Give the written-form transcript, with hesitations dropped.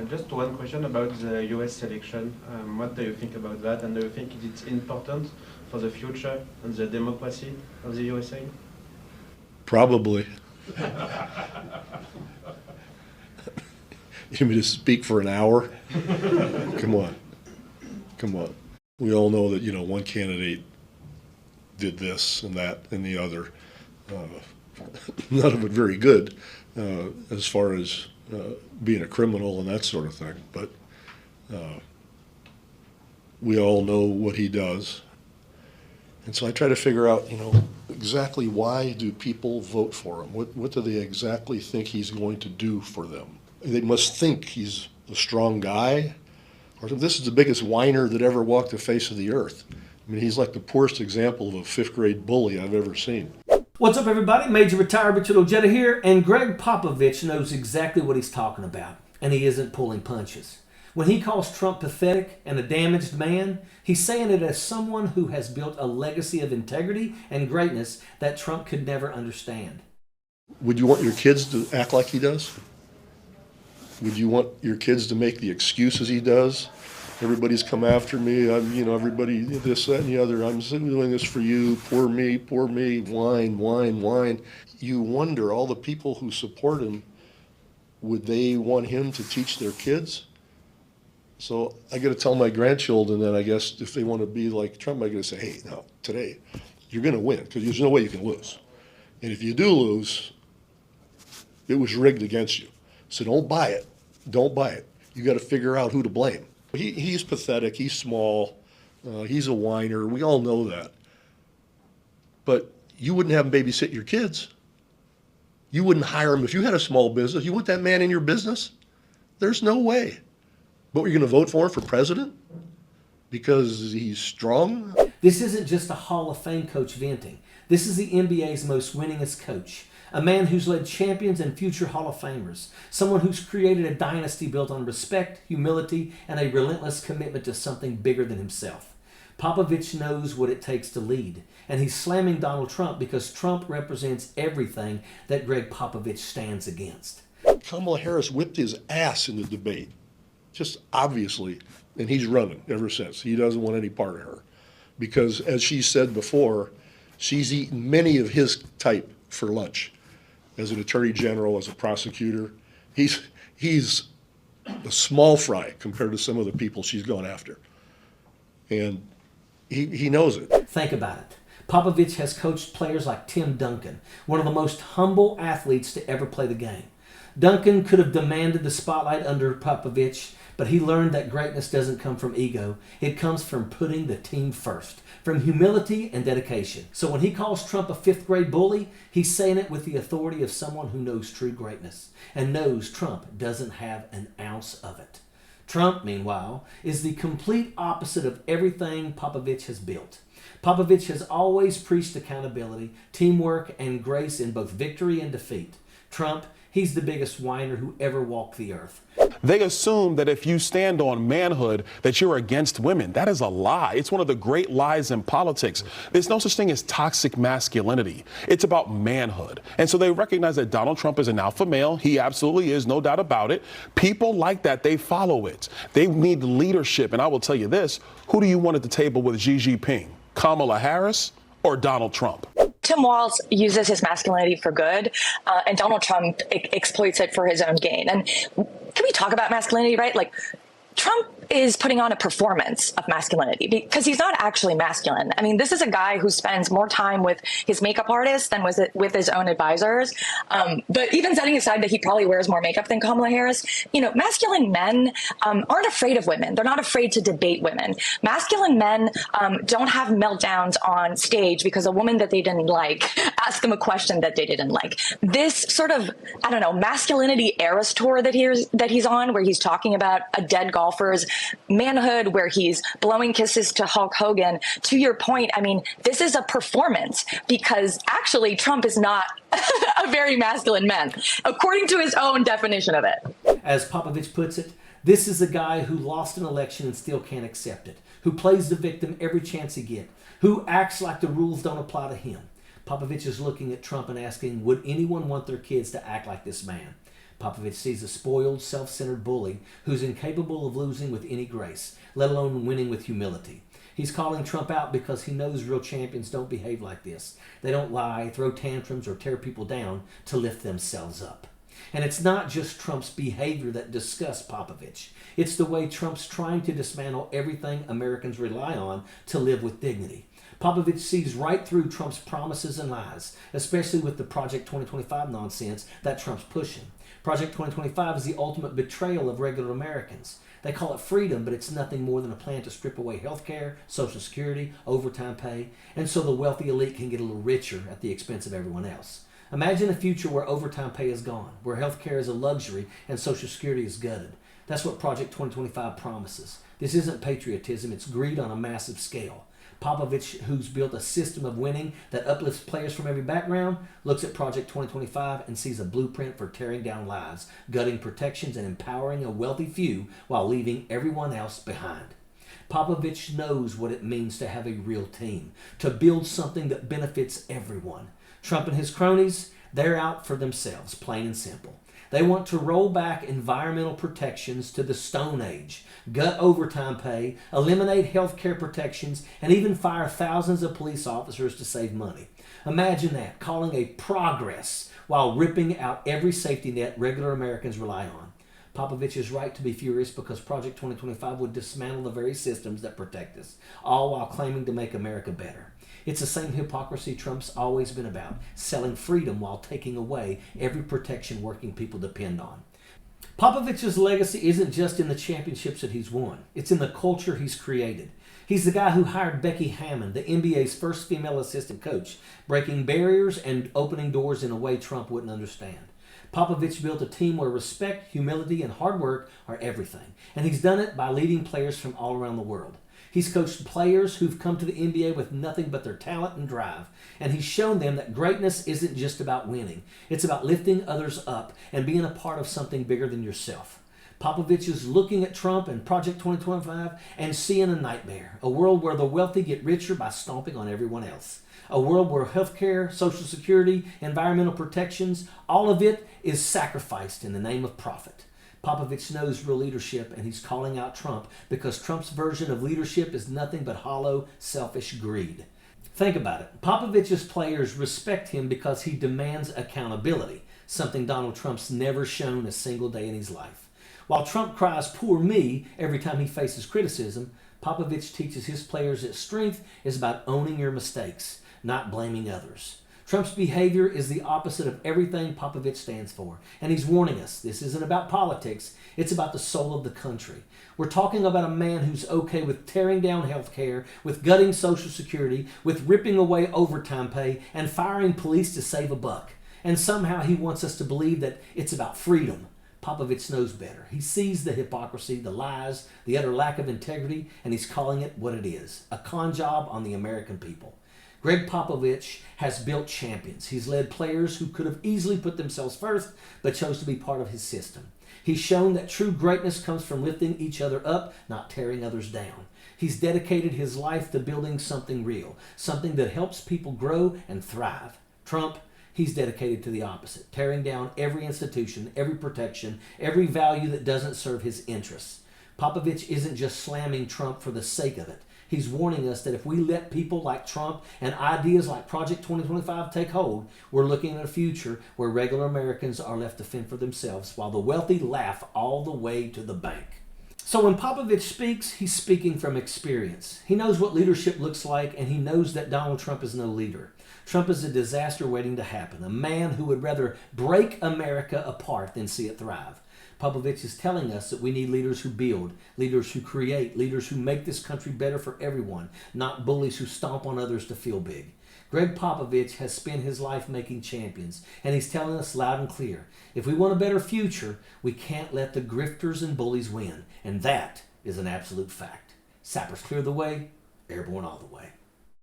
Just one question about the US election. What do you think about that? And do you think it's important for the future and the democracy of the USA? Probably. You mean to speak for an hour? Come on. Come on. We all know that, one candidate did this and that and the other. None of it very good as far as being a criminal and that sort of thing. But we all know what he does. And so I try to figure out, exactly why do people vote for him? What do they exactly think he's going to do for them? They must think he's a strong guy, or this is the biggest whiner that ever walked the face of the earth. I mean, he's like the poorest example of a fifth-grade bully I've ever seen. What's up, everybody? Major Retired Richard Ojeda here, and Gregg Popovich knows exactly what he's talking about, and he isn't pulling punches. When he calls Trump pathetic and a damaged man, he's saying it as someone who has built a legacy of integrity and greatness that Trump could never understand. Would you want your kids to act like he does? Would you want your kids to make the excuses he does? Everybody's come after me, everybody this, that, and the other. I'm doing this for you, poor me, whine, whine, whine. You wonder, all the people who support him, would they want him to teach their kids? So I got to tell my grandchildren that, I guess, if they want to be like Trump, I got to say, hey, no, today, you're going to win, because there's no way you can lose. And if you do lose, it was rigged against you. So don't buy it. Don't buy it. You got to figure out who to blame. He's pathetic. He's small. He's a whiner. We all know that. But you wouldn't have him babysit your kids. You wouldn't hire him if you had a small business. You want that man in your business? There's no way. But you're going to vote for him for president because he's strong? This isn't just a Hall of Fame coach venting. This is the NBA's most winningest coach. A man who's led champions and future Hall of Famers. Someone who's created a dynasty built on respect, humility, and a relentless commitment to something bigger than himself. Popovich knows what it takes to lead, and he's slamming Donald Trump because Trump represents everything that Gregg Popovich stands against. Kamala Harris whipped his ass in the debate, just obviously, and he's running ever since. He doesn't want any part of her because, as she said before, she's eaten many of his type for lunch. As an attorney general, as a prosecutor, he's a small fry compared to some of the people she's gone after. And he knows it. Think about it. Popovich has coached players like Tim Duncan, one of the most humble athletes to ever play the game. Duncan could have demanded the spotlight under Popovich, but he learned that greatness doesn't come from ego. It comes from putting the team first, from humility and dedication. So when he calls Trump a fifth-grade bully, he's saying it with the authority of someone who knows true greatness and knows Trump doesn't have an ounce of it. Trump, meanwhile, is the complete opposite of everything Popovich has built. Popovich has always preached accountability, teamwork, and grace in both victory and defeat. Trump, he's the biggest whiner who ever walked the earth. They assume that if you stand on manhood, that you're against women. That is a lie. It's one of the great lies in politics. There's no such thing as toxic masculinity. It's about manhood. And so they recognize that Donald Trump is an alpha male. He absolutely is, no doubt about it. People like that, they follow it. They need leadership. And I will tell you this, who do you want at the table with Xi Jinping? Kamala Harris or Donald Trump? Tim Walz uses his masculinity for good, and Donald Trump exploits it for his own gain. And can we talk about masculinity, right? Like, Trump is putting on a performance of masculinity because he's not actually masculine. I mean, this is a guy who spends more time with his makeup artist than with his own advisors. But even setting aside that he probably wears more makeup than Kamala Harris, masculine men aren't afraid of women. They're not afraid to debate women. Masculine men don't have meltdowns on stage because a woman that they didn't like asked them a question that they didn't like. This sort of, masculinity Eras tour that he's on, where he's talking about a dead golfer's manhood, where he's blowing kisses to Hulk Hogan. To your point, this is a performance because actually Trump is not a very masculine man, according to his own definition of it. As Popovich puts it, this is a guy who lost an election and still can't accept it, who plays the victim every chance he gets, who acts like the rules don't apply to him. Popovich is looking at Trump and asking, would anyone want their kids to act like this man? Popovich sees a spoiled, self-centered bully who's incapable of losing with any grace, let alone winning with humility. He's calling Trump out because he knows real champions don't behave like this. They don't lie, throw tantrums, or tear people down to lift themselves up. And it's not just Trump's behavior that disgusts Popovich. It's the way Trump's trying to dismantle everything Americans rely on to live with dignity. Popovich sees right through Trump's promises and lies, especially with the Project 2025 nonsense that Trump's pushing. Project 2025 is the ultimate betrayal of regular Americans. They call it freedom, but it's nothing more than a plan to strip away health care, Social Security, overtime pay, and so the wealthy elite can get a little richer at the expense of everyone else. Imagine a future where overtime pay is gone, where health care is a luxury and Social Security is gutted. That's what Project 2025 promises. This isn't patriotism, it's greed on a massive scale. Popovich, who's built a system of winning that uplifts players from every background, looks at Project 2025 and sees a blueprint for tearing down lies, gutting protections, and empowering a wealthy few while leaving everyone else behind. Popovich knows what it means to have a real team, to build something that benefits everyone. Trump and his cronies, they're out for themselves, plain and simple. They want to roll back environmental protections to the Stone Age, gut overtime pay, eliminate health care protections, and even fire thousands of police officers to save money. Imagine that, calling a progress while ripping out every safety net regular Americans rely on. Popovich is right to be furious because Project 2025 would dismantle the very systems that protect us, all while claiming to make America better. It's the same hypocrisy Trump's always been about, selling freedom while taking away every protection working people depend on. Popovich's legacy isn't just in the championships that he's won. It's in the culture he's created. He's the guy who hired Becky Hammon, the NBA's first female assistant coach, breaking barriers and opening doors in a way Trump wouldn't understand. Popovich built a team where respect, humility, and hard work are everything. And he's done it by leading players from all around the world. He's coached players who've come to the NBA with nothing but their talent and drive. And he's shown them that greatness isn't just about winning. It's about lifting others up and being a part of something bigger than yourself. Popovich is looking at Trump and Project 2025 and seeing a nightmare. A world where the wealthy get richer by stomping on everyone else. A world where healthcare, Social Security, environmental protections, all of it is sacrificed in the name of profit. Popovich knows real leadership, and he's calling out Trump because Trump's version of leadership is nothing but hollow, selfish greed. Think about it. Popovich's players respect him because he demands accountability, something Donald Trump's never shown a single day in his life. While Trump cries, "Poor me," every time he faces criticism, Popovich teaches his players that strength is about owning your mistakes, not blaming others. Trump's behavior is the opposite of everything Popovich stands for. And he's warning us, this isn't about politics, it's about the soul of the country. We're talking about a man who's okay with tearing down health care, with gutting Social Security, with ripping away overtime pay, and firing police to save a buck. And somehow he wants us to believe that it's about freedom. Popovich knows better. He sees the hypocrisy, the lies, the utter lack of integrity, and he's calling it what it is, a con job on the American people. Gregg Popovich has built champions. He's led players who could have easily put themselves first, but chose to be part of his system. He's shown that true greatness comes from lifting each other up, not tearing others down. He's dedicated his life to building something real, something that helps people grow and thrive. Trump, he's dedicated to the opposite, tearing down every institution, every protection, every value that doesn't serve his interests. Popovich isn't just slamming Trump for the sake of it. He's warning us that if we let people like Trump and ideas like Project 2025 take hold, we're looking at a future where regular Americans are left to fend for themselves while the wealthy laugh all the way to the bank. So when Popovich speaks, he's speaking from experience. He knows what leadership looks like, and he knows that Donald Trump is no leader. Trump is a disaster waiting to happen, a man who would rather break America apart than see it thrive. Popovich is telling us that we need leaders who build, leaders who create, leaders who make this country better for everyone, not bullies who stomp on others to feel big. Gregg Popovich has spent his life making champions, and he's telling us loud and clear, if we want a better future, we can't let the grifters and bullies win, and that is an absolute fact. Sappers clear the way, airborne all the way.